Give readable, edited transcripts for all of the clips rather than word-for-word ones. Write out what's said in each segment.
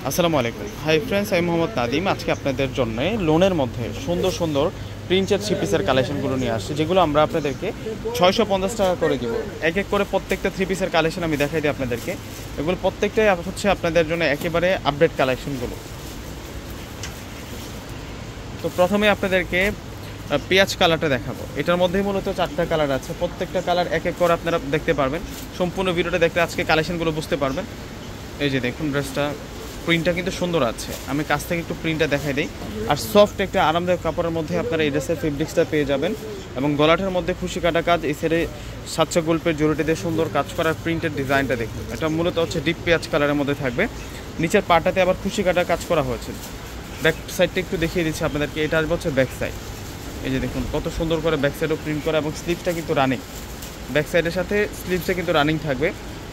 আসসালামু আলাইকুম। Hi friends, আমি মোহাম্মদ নাদিম। আজকে আপনাদের জন্য লোনের মধ্যে সুন্দর সুন্দর প্রিন্টেড থ্রি পিসের কালেকশনগুলো নিয়ে আসছি, যেগুলো আমরা আপনাদেরকে 650 টাকা করে দিব। এক এক করে প্রত্যেকটা থ্রি পিসের কালেকশন আমি দেখাই দিই আপনাদেরকে। এগুলো প্রত্যেকটাই হচ্ছে আপনাদের জন্য একেবারে আপডেট কালেকশনগুলো। তো প্রথমে আপনাদেরকে পেঁয়াজ কালারটা দেখাবো। এটার মধ্যেই মূলত 4টা কালার আছে, প্রত্যেকটা কালার এক এক করে আপনারা দেখতে পারবেন। সম্পূর্ণ ভিডিওটা দেখলে আজকে কালেকশনগুলো বুঝতে পারবেন। এই যে দেখুন, ড্রেসটা প্রিন্টটা কিন্তু সুন্দর আছে। আমি কাছ থেকে একটু প্রিন্টটা দেখাই দিই। আর সফট একটা আরামদায়ক কাপড়ের মধ্যে আপনারা এই ড্রেসের ফেব্রিক্সটা পেয়ে যাবেন। এবং গলাটার মধ্যে খুশি কাটা কাজ, এই সাইডে সাতশো গল্পের জড়িটি দিয়ে সুন্দর কাজ করার প্রিন্টের ডিজাইনটা দেখুন। এটা মূলত হচ্ছে ডিপ পেঁয়াজ কালারের মধ্যে থাকবে। নিচের পাটাতে আবার খুশি কাটা কাজ করা হয়েছে। ব্যাক সাইডটা একটু দেখিয়ে দিচ্ছি আপনাদেরকে। এটা আসবে হচ্ছে ব্যাক সাইড। এই যে দেখুন কত সুন্দর করে ব্যাক সাইডও প্রিন্ট করা, এবং স্লিভসটা কিন্তু রানিং। ব্যাক সাইডের সাথে স্লিভসটা কিন্তু রানিং থাকবে।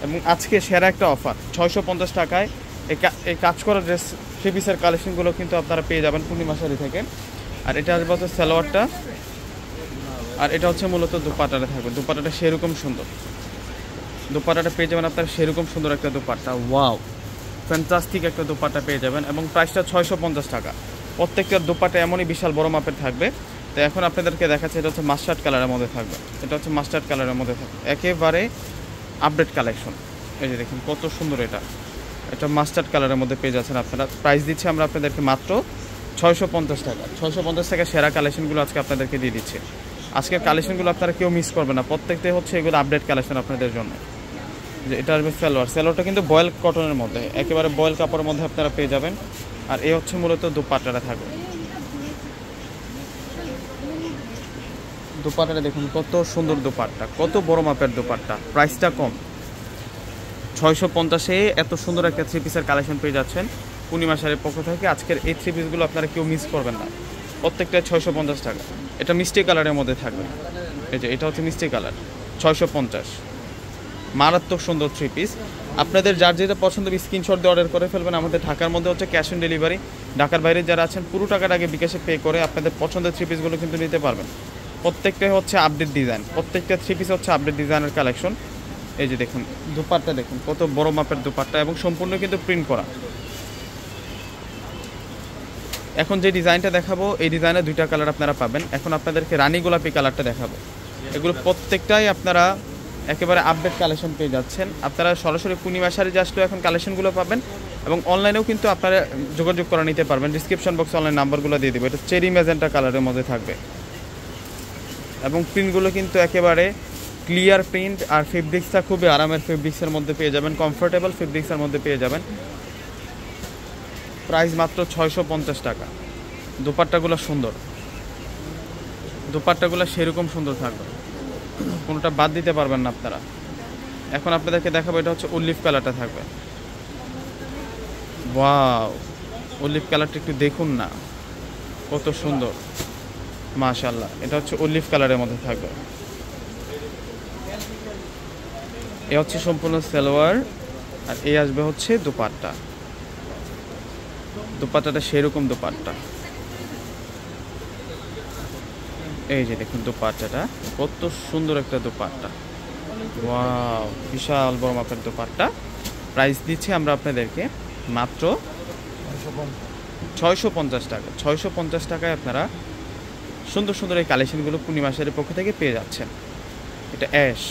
এবং আজকে সেরা একটা অফার, 650 টাকায় এই কাজ করা ড্রেস থ্রি পিসের কালেকশনগুলো কিন্তু আপনারা পেয়ে যাবেন পূর্ণিমা শাড়ি থেকে। আর এটা আসবে হচ্ছে সালোয়ারটা, আর এটা হচ্ছে মূলত দুপাট্টাটা থাকবে। দুপাট্টাটা সেরকম সুন্দর, দুপাট্টাটা পেয়ে যাবেন আপনারা সেরকম সুন্দর একটা দুপাট্টা। ওয়াও, ফ্যান্টাস্টিক একটা দুপাট্টা পেয়ে যাবেন। এবং প্রাইসটা 650 টাকা। প্রত্যেকটা দুপাট্টা এমনই বিশাল বড় মাপের থাকবে। তো এখন আপনাদেরকে দেখাচ্ছে, এটা হচ্ছে মাস্টার্ড কালারের মধ্যে থাকবে। এটা হচ্ছে মাস্টার্ড কালারের মধ্যে থাকবে, একেবারে আপডেট কালেকশন। এই যে দেখুন কত সুন্দর এটা। এটা মাস্টার্ড কালারের মধ্যে পেয়ে যাচ্ছেন আপনারা। প্রাইস দিচ্ছি আমরা আপনাদেরকে মাত্র 650 টাকা। 650 টাকা সেরা কালেকশনগুলো আজকে আপনাদেরকে দিয়ে দিচ্ছি। আজকের কালেকশনগুলো আপনারা কেউ মিস করবেন না, প্রত্যেকটাই হচ্ছে এগুলো আপডেট কালেকশন আপনাদের জন্য। যে এটা আসবে সালোয়ারটা কিন্তু বয়েল কটনের মধ্যে, একেবারে বয়েল কাপড়ের মধ্যে আপনারা পেয়ে যাবেন। আর এই হচ্ছে মূলত দুপাট্টাটা থাকবে। দুপাট্টাটা দেখুন কত সুন্দর দুপাট্টা, কত বড় মাপের দুপাট্টা। প্রাইসটা কম, 650-এ এত সুন্দর একটা থ্রি পিসের কালেকশন পেয়ে যাচ্ছেন পূর্ণিমা শাড়ির পক্ষ থেকে। আজকের এই থ্রি পিসগুলো আপনারা কেউ মিস করবেন না, প্রত্যেকটা 650 টাকা। এটা মিষ্টি কালারের মধ্যে থাকবে। এই যে এটা হচ্ছে মিষ্টি কালার, 650। মারাত্মক সুন্দর থ্রি পিস। আপনাদের যার যেটা পছন্দ স্ক্রিনশট দিয়ে অর্ডার করে ফেলবেন। আমাদের ঢাকার মধ্যে হচ্ছে ক্যাশ অন ডেলিভারি। ঢাকার বাইরে যারা আছেন পুরো টাকার আগে বিকাশে পে করে আপনাদের পছন্দের থ্রি পিসগুলো কিন্তু নিতে পারবেন। প্রত্যেকটাই হচ্ছে আপডেট ডিজাইন, প্রত্যেকটা থ্রি পিস হচ্ছে আপডেট ডিজাইনের কালেকশন। এই যে দেখুন দুপাট্টা দেখুন কত বড় মাপের দুপাট্টা, এবং সম্পূর্ণ কিন্তু প্রিন্ট করা। এখন যে ডিজাইনটা দেখাবো, এই ডিজাইনের 2টা কালার আপনারা পাবেন। এখন আপনাদেরকে রানী গোলাপি কালারটা দেখাবো। এগুলো প্রত্যেকটাই আপনারা একেবারে আপডেট কালেকশন পেয়ে যাচ্ছেন। আপনারা সরাসরি পূর্ণিমা শাড়ি আসলেও এখন কালেকশনগুলো পাবেন, এবং অনলাইনেও কিন্তু আপনারা যোগাযোগ করে নিতে পারবেন। ডিসক্রিপশন বক্সে অনলাইন নাম্বারগুলো দিয়ে দেবো। এটা চেরি ম্যাজেন্টা কালারের মধ্যে থাকবে, এবং প্রিন্টগুলো কিন্তু একেবারে ক্লিয়ার প্রিন্ট। আর ফেব্রিক্সটা খুবই আরামের ফেব্রিক্সের মধ্যে পেয়ে যাবেন, কমফোর্টেবল ফেব্রিক্সের মধ্যে পেয়ে যাবেন। প্রাইস মাত্র 650 টাকা। দুপাট্টাগুলো সুন্দর, দুপাট্টাগুলো সেরকম সুন্দর থাকবে, কোনোটা বাদ দিতে পারবেন না আপনারা। এখন আপনাদেরকে দেখাবো, এটা হচ্ছে অলিভ কালারটা থাকবে। ওয়াও, অলিভ কালারটা একটু দেখুন না, কত সুন্দর, মাশাআল্লাহ। এটা হচ্ছে অলিভ কালারের মধ্যে থাকবে। এ হচ্ছে সম্পূর্ণ সালোয়ার, আর এই আসবে হচ্ছে দুপাট্টা। দুপাট্টাটা সেরকম দুপাট্টা। এই যে দেখুন দুপাট্টাটা কত সুন্দর একটা দুপাট্টা। ওয়াও, বিশাল বড় মাপের দুপাট্টা। প্রাইস দিচ্ছি আমরা আপনাদেরকে মাত্র 650 টাকা। 650 টাকায় আপনারা সুন্দর সুন্দর এই কালেকশনগুলো পূর্ণিমা শাড়ির পক্ষ থেকে পেয়ে যাচ্ছেন। এটা অ্যাশ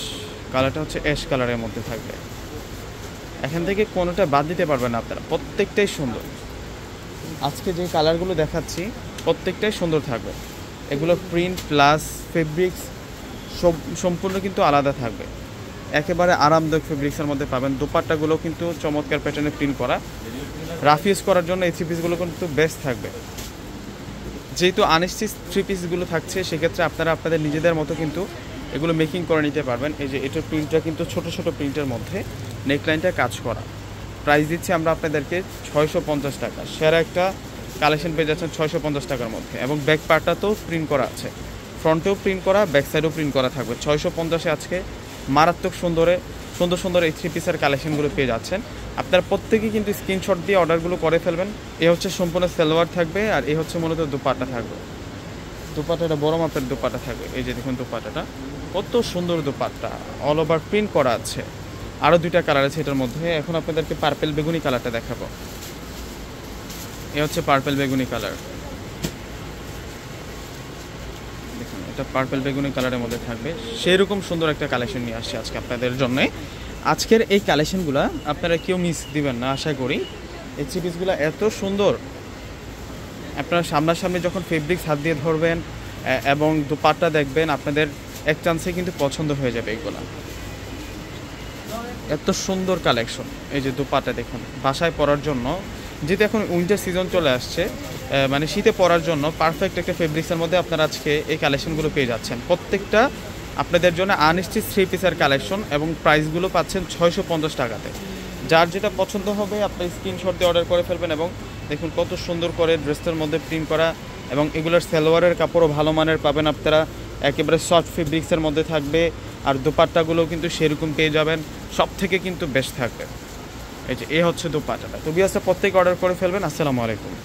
কালারটা হচ্ছে অ্যাশ কালারের মধ্যে থাকবে। এখান থেকে কোনোটা বাদ দিতে পারবেন না আপনারা, প্রত্যেকটাই সুন্দর। আজকে যে কালারগুলো দেখাচ্ছি প্রত্যেকটাই সুন্দর থাকবে। এগুলো প্রিন্ট প্লাস ফেব্রিক্স সম্পূর্ণ কিন্তু আলাদা থাকবে, একেবারে আরামদায়ক ফেব্রিক্সের মধ্যে পাবেন। দুপাট্টাগুলো কিন্তু চমৎকার প্যাটার্নে প্রিন্ট করা। রাফ ইউজ করার জন্য এই থ্রি পিসগুলো কিন্তু বেস্ট থাকবে। যেহেতু আনস্টিচ থ্রি পিসগুলো থাকছে, সেক্ষেত্রে আপনারা আপনাদের নিজেদের মতো কিন্তু এগুলো মেকিং করে নিতে পারবেন। এই যে এটার প্রিন্টটা কিন্তু ছোট ছোট প্রিন্টের মধ্যে, নেকলাইনটা কাজ করা। প্রাইস দিচ্ছি আমরা আপনাদেরকে 650 টাকা। সেরা একটা কালেকশন পেয়ে যাচ্ছেন 650 টাকার মধ্যে। এবং ব্যাক পার্টটাতেও প্রিন্ট করা আছে, ফ্রন্টেও প্রিন্ট করা, ব্যাক সাইডেও প্রিন্ট করা থাকবে। 650-এ আজকে মারাত্মক সুন্দর সুন্দর এই থ্রি পিসের কালেকশনগুলো পেয়ে যাচ্ছেন। আপনারা প্রত্যেকেই কিন্তু স্ক্রিনশট দিয়ে অর্ডারগুলো করে ফেলবেন। এ হচ্ছে সম্পূর্ণ সালোয়ার থাকবে, আর এই হচ্ছে মূলত দুপাট্টা থাকবে। দুপাট্টাটা বড় মাপের দুপাট্টা থাকবে। এই যে দেখুন দুপাট্টাটা কত সুন্দর দুপাট্টা, অল ওভার প্রিন্ট করা আছে। আরও 2টা কালার আছে এটার মধ্যে। এখন আপনাদেরকে পার্পেল বেগুনি কালারটা দেখাবো। এ হচ্ছে পার্পল বেগুনি কালার, দেখুন এটা পার্পল বেগুনি কালারের মধ্যে থাকবে। সেরকম সুন্দর একটা কালেকশন নিয়ে আসছে আজকে আপনাদের জন্য। আজকের এই কালেকশনগুলো আপনারা কেউ মিস দিবেন না আশা করি। এই থ্রি পিসগুলো এত সুন্দর, আপনারা সামনাসামনি যখন ফেব্রিক্স হাত দিয়ে ধরবেন এবং দুপাট্টা দেখবেন, আপনাদের এক চান্সে কিন্তু পছন্দ হয়ে যাবে এগুলো। এত সুন্দর কালেকশন। এই যে দুপাট্টা দেখুন, বাসায় পরার জন্য, যেহেতু এখন উইন্টার সিজন চলে আসছে, মানে শীতে পরার জন্য পারফেক্ট একটা ফেব্রিক্সের মধ্যে আপনারা আজকে এই কালেকশনগুলো পেয়ে যাচ্ছেন। প্রত্যেকটা আপনাদের জন্য আনস্টিচ থ্রি পিসের কালেকশন এবং প্রাইসগুলো পাচ্ছেন 650 টাকাতে। যার যেটা পছন্দ হবে আপনি স্ক্রিনশট দিয়ে অর্ডার করে ফেলবেন। এবং দেখুন কত সুন্দর করে ড্রেসটার মধ্যে প্রিন্ট করা, এবং এগুলোর সালোয়ারের কাপড়ও ভালো মানের পাবেন আপনারা, একেবারে সফট ফেব্রিক্সের মধ্যে থাকবে। আর দোপাট্টাগুলোও কিন্তু সেরকম পেয়ে যাবেন, সব থেকে কিন্তু বেস্ট থাকবে। এই যে হচ্ছে দোপাট্টাটা। তো বিয়াসটা প্রত্যেকে অর্ডার করে ফেলবেন। আসসালামু আলাইকুম।